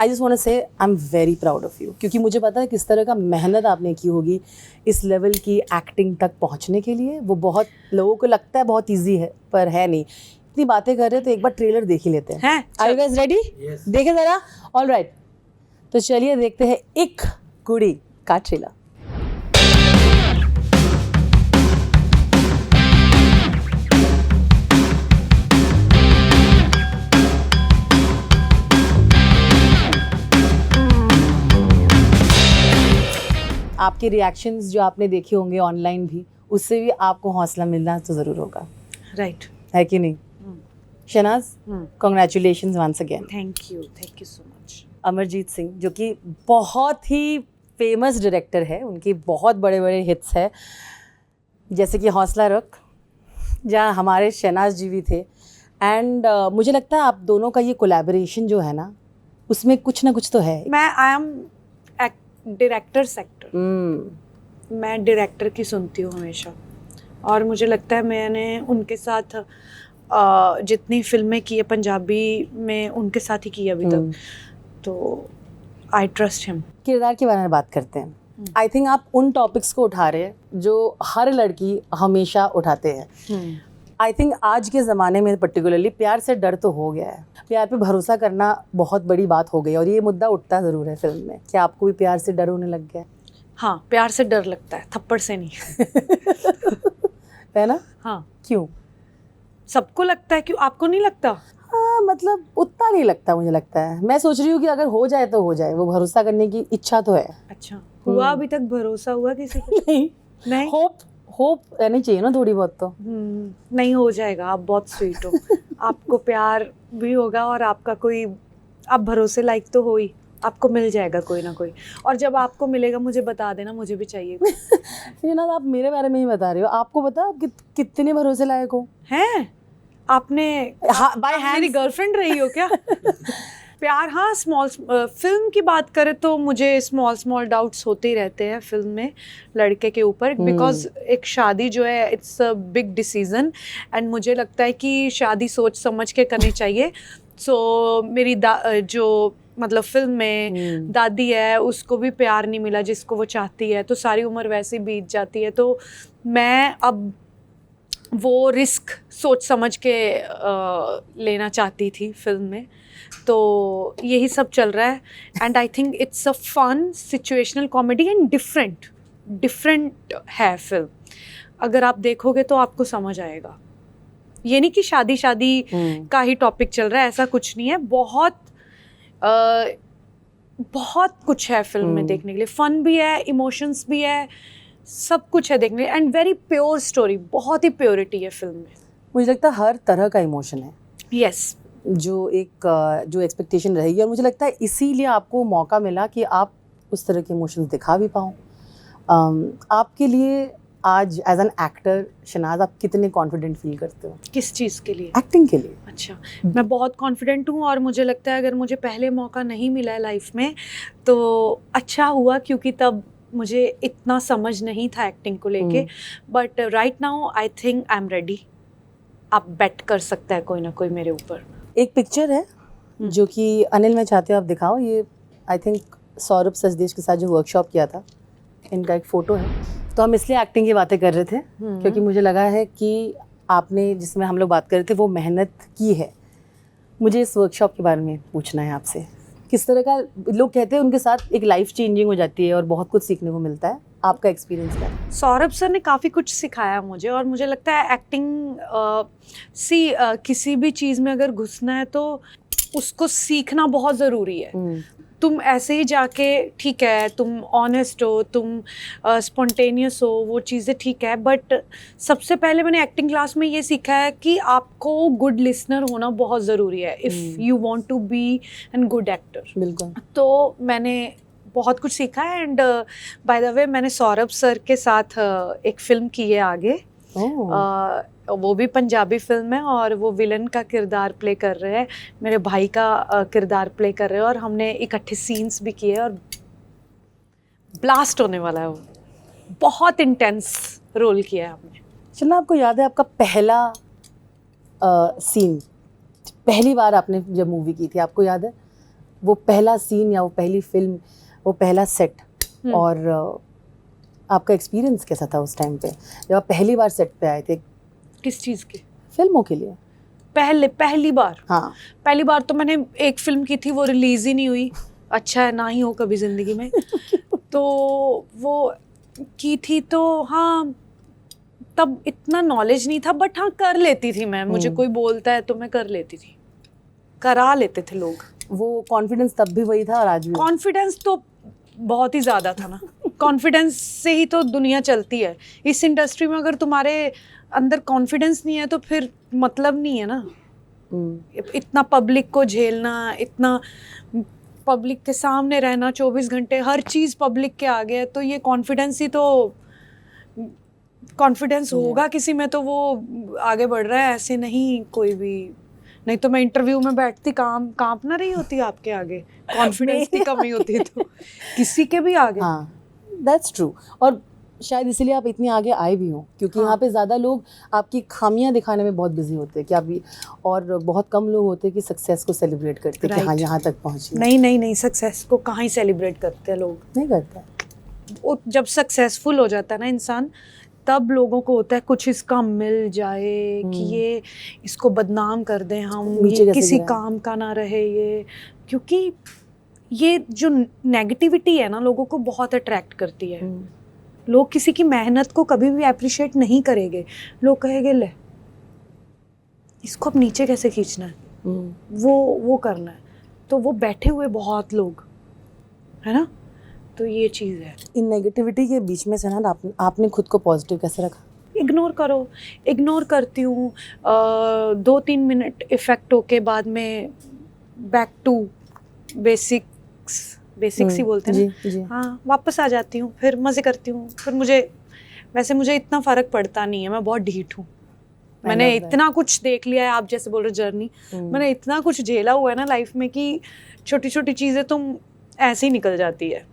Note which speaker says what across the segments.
Speaker 1: I just want to से I am very proud of you, क्योंकि मुझे पता है किस तरह का मेहनत आपने की होगी इस लेवल की एक्टिंग तक पहुंचने के लिए। वो बहुत लोगों को लगता है बहुत इजी है, पर है नहीं। इतनी बातें कर रहे हैं तो एक बार ट्रेलर देख ही लेते हैं। Are you guys ready? देखें जरा। ऑल राइट, तो चलिए देखते हैं एक कुड़ी का ट्रेलर। आपके रिएक्शंस जो आपने देखे होंगे ऑनलाइन भी, उससे भी आपको हौसला मिलना तो ज़रूर होगा,
Speaker 2: राइट?
Speaker 1: है कि नहीं? Shehnaz, congratulations once again.
Speaker 2: Thank you so much.
Speaker 1: Amarjeet Singh जो कि बहुत ही फेमस डायरेक्टर है, उनके बहुत बड़े बड़े हिट्स हैं जैसे कि हौसला रख, जहाँ हमारे शहनाज जी भी थे। एंड मुझे लगता है आप दोनों का ये कोलैबोरेशन जो है ना, उसमें कुछ ना कुछ तो है।
Speaker 2: आई एम डायरेक्टर सेक्टर, मैं डायरेक्टर की सुनती हूँ हमेशा, और मुझे लगता है मैंने उनके साथ जितनी फिल्में की है पंजाबी में उनके साथ ही की है अभी तक, तो आई ट्रस्ट हिम।
Speaker 1: किरदार के बारे में बात करते हैं। आई थिंक आप उन टॉपिक्स को उठा रहे हैं जो हर लड़की हमेशा उठाते हैं। आई थिंक आज के ज़माने में पर्टिकुलरली प्यार से डर तो हो गया है, प्यार पे भरोसा करना बहुत बड़ी बात हो गई, और ये मुद्दा उठता ज़रूर है फिल्म में। क्या आपको भी प्यार से डर होने लग गया है?
Speaker 2: हाँ, प्यार से डर लगता है, थप्पड़ से नहीं।
Speaker 1: है ना?
Speaker 2: हाँ।
Speaker 1: क्यों?
Speaker 2: सबको लगता है, क्यों आपको नहीं लगता?
Speaker 1: हाँ, मतलब उतना नहीं लगता, मुझे लगता है। मैं सोच रही हूँ कि अगर हो जाए तो हो जाए, वो भरोसा करने की इच्छा तो है।
Speaker 2: अच्छा, हुआ अभी तक भरोसा हुआ किसी को? नहीं।
Speaker 1: होप रहनी चाहिए ना थोड़ी बहुत तो।
Speaker 2: नहीं, हो जाएगा। आप बहुत स्वीट हो। आपको प्यार भी होगा और आपका कोई, आप भरोसे लायक तो हो ही, आपको मिल जाएगा कोई ना कोई। और जब आपको मिलेगा मुझे बता देना, मुझे भी चाहिए।
Speaker 1: ये ना, आप मेरे बारे में ही बता रही हो। आपको पता आप कितने भरोसे लायक हो?
Speaker 2: हैं? आपने
Speaker 1: बाय हैंड
Speaker 2: मेरी गर्लफ्रेंड रही हो क्या? प्यार, हाँ, स्मॉल फिल्म की बात करें तो मुझे स्मॉल डाउट्स होते ही रहते हैं फिल्म में लड़के के ऊपर, बिकॉज एक शादी जो है it's a big decision, and मुझे लगता है कि शादी सोच समझ के करनी चाहिए। सो मेरी जो मतलब फिल्म में दादी है, उसको भी प्यार नहीं मिला जिसको वो चाहती है, तो सारी उम्र वैसे ही बीत जाती है। तो मैं अब वो रिस्क सोच समझ के लेना चाहती थी फिल्म में, तो यही सब चल रहा है। And I think it's a fun situational comedy and different है फिल्म। अगर आप देखोगे तो आपको समझ आएगा। ये नहीं कि शादी का ही टॉपिक चल रहा है, ऐसा कुछ नहीं है। बहुत कुछ है फिल्म में देखने के लिए। फन भी है, इमोशंस भी है, सब कुछ है देखने, एंड वेरी प्योर स्टोरी, बहुत ही प्योरिटी है फिल्म में।
Speaker 1: मुझे लगता है हर तरह का इमोशन है।
Speaker 2: यस।
Speaker 1: जो एक्सपेक्टेशन रहेगी, और मुझे लगता है इसीलिए आपको मौका मिला कि आप उस तरह के इमोशंस दिखा भी पाओ। आपके लिए आज एज एन एक्टर शहनाज, आप कितने कॉन्फिडेंट फील करते हो?
Speaker 2: किस चीज़ के लिए?
Speaker 1: एक्टिंग के लिए।
Speaker 2: अच्छा, मैं बहुत कॉन्फिडेंट हूँ, और मुझे लगता है अगर मुझे पहले मौका नहीं मिला है लाइफ में तो अच्छा हुआ, क्योंकि तब मुझे इतना समझ नहीं था एक्टिंग को लेके। But right now I think I am ready. आप बेट कर सकता है कोई ना कोई मेरे ऊपर।
Speaker 1: एक पिक्चर है जो कि अनिल, मैं चाहती हूँ आप दिखाओ। ये आई थिंक सौरभ सचदेव के साथ जो वर्कशॉप किया था, इनका एक फ़ोटो है। तो हम इसलिए एक्टिंग की बातें कर रहे थे क्योंकि मुझे लगा है कि आपने, जिसमें हम लोग बात कर रहे थे, वो मेहनत की है। मुझे इस वर्कशॉप के बारे में पूछना है आपसे। किस तरह का, लोग कहते हैं उनके साथ एक लाइफ चेंजिंग हो जाती है और बहुत कुछ सीखने को मिलता है। आपका एक्सपीरियंस क्या है?
Speaker 2: सौरभ सर ने काफ़ी कुछ सिखाया मुझे, और मुझे लगता है एक्टिंग किसी भी चीज़ में अगर घुसना है तो उसको सीखना बहुत ज़रूरी है। तुम ऐसे ही जाके, ठीक है, तुम ऑनेस्ट हो, तुम स्पॉन्टेनियस हो, वो चीज़ें ठीक है, बट सबसे पहले मैंने एक्टिंग क्लास में ये सीखा है कि आपको गुड लिसनर होना बहुत ज़रूरी है if you want to be an good actor.
Speaker 1: बिल्कुल।
Speaker 2: तो मैंने बहुत कुछ सीखा है। एंड बाय द वे, मैंने सौरभ सर के साथ एक फ़िल्म की है आगे। वो भी पंजाबी फिल्म है, और वो विलन का किरदार प्ले कर रहे हैं, मेरे भाई का किरदार प्ले कर रहे हैं, और हमने इकट्ठे सीन्स भी किए, और ब्लास्ट होने वाला है। वो बहुत इंटेंस रोल किया है हमने।
Speaker 1: चलना, आपको याद है आपका पहला सीन, पहली बार आपने जब मूवी की थी, आपको याद है वो पहला सीन या वो पहली फिल्म, वो पहला सेट, और आपका एक्सपीरियंस कैसा था उस टाइम पे जब आप पहली बार सेट पे आए थे
Speaker 2: किस चीज़ की?
Speaker 1: फिल्मों के लिए?
Speaker 2: पहली बार?
Speaker 1: हाँ,
Speaker 2: पहली बार तो मैंने एक फिल्म की थी, वो रिलीज ही नहीं हुई। अच्छा है ना ही हो कभी जिंदगी में। तो वो की थी, तो हाँ तब इतना नॉलेज नहीं था, बट हाँ कर लेती थी मैं। मुझे कोई बोलता है तो मैं कर लेती थी, करा लेते थे लोग।
Speaker 1: वो कॉन्फिडेंस तब भी वही था और आज भी?
Speaker 2: कॉन्फिडेंस तो बहुत ही ज़्यादा था ना। कॉन्फिडेंस से ही तो दुनिया चलती है। इस इंडस्ट्री में अगर तुम्हारे अंदर कॉन्फिडेंस नहीं है तो फिर मतलब नहीं है ना। इतना पब्लिक को झेलना, इतना पब्लिक के सामने रहना 24 घंटे, हर चीज़ पब्लिक के आगे है, तो ये कॉन्फिडेंस ही तो, कॉन्फिडेंस होगा किसी में तो वो आगे बढ़ रहा है, ऐसे नहीं कोई भी। नहीं तो मैं इंटरव्यू में बैठती कांप ना रही होती आपके आगे, कॉन्फिडेंस की कमी होती तो किसी के भी आगे।
Speaker 1: हाँ, दैट्स ट्रू। और शायद इसीलिए आप इतने आगे आए भी हो, क्योंकि यहाँ पे ज़्यादा लोग आपकी खामियां दिखाने में बहुत बिजी होते हैं कि आप, और बहुत कम लोग होते हैं कि सक्सेस को सेलिब्रेट करते हैं कि हाँ यहाँ तक पहुँची।
Speaker 2: नहीं, सक्सेस को कहाँ ही सेलिब्रेट करते हैं लोग,
Speaker 1: नहीं करता।
Speaker 2: वो जब सक्सेसफुल हो जाता है ना इंसान, तब लोगों को होता है कुछ इसका मिल जाए कि ये इसको बदनाम कर दें हम, ये किसी काम का ना रहे ये। क्योंकि ये जो नेगेटिविटी है ना लोगों को बहुत अट्रैक्ट करती है। लोग किसी की मेहनत को कभी भी अप्रिशिएट नहीं करेंगे। लोग कहेंगे ले इसको अब नीचे कैसे खींचना है, वो करना है। तो वो बैठे हुए बहुत लोग है ना, तो ये चीज़ है।
Speaker 1: इन नेगेटिविटी के बीच में से ना आपने खुद को पॉजिटिव कैसे रखा?
Speaker 2: इग्नोर करो। इग्नोर करती हूँ, 2-3 मिनट इफेक्ट होके बाद में बैक टू बेसिक्स ही बोलते हैं ना।
Speaker 1: जी।
Speaker 2: हाँ, वापस आ जाती हूँ, फिर मज़े करती हूँ। फिर मुझे इतना फ़र्क पड़ता नहीं है, मैं बहुत ढीठ हूँ। मैंने इतना कुछ देख लिया है, आप जैसे बोल रहे जर्नी, मैंने इतना कुछ झेला हुआ है ना लाइफ में कि छोटी छोटी चीज़ें तुम ऐसे ही निकल जाती है।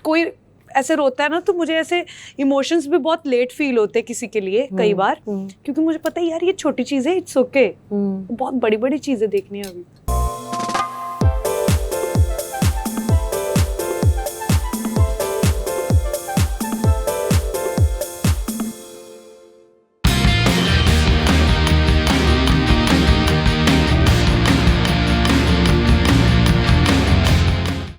Speaker 2: कोई ऐसे रोता है ना तो मुझे ऐसे इमोशंस भी बहुत लेट फील होते हैं किसी के लिए कई बार, क्योंकि मुझे पता है यार ये छोटी चीज़ है, इट्स ओके। बहुत बड़ी बड़ी चीज़ें देखनी है अभी।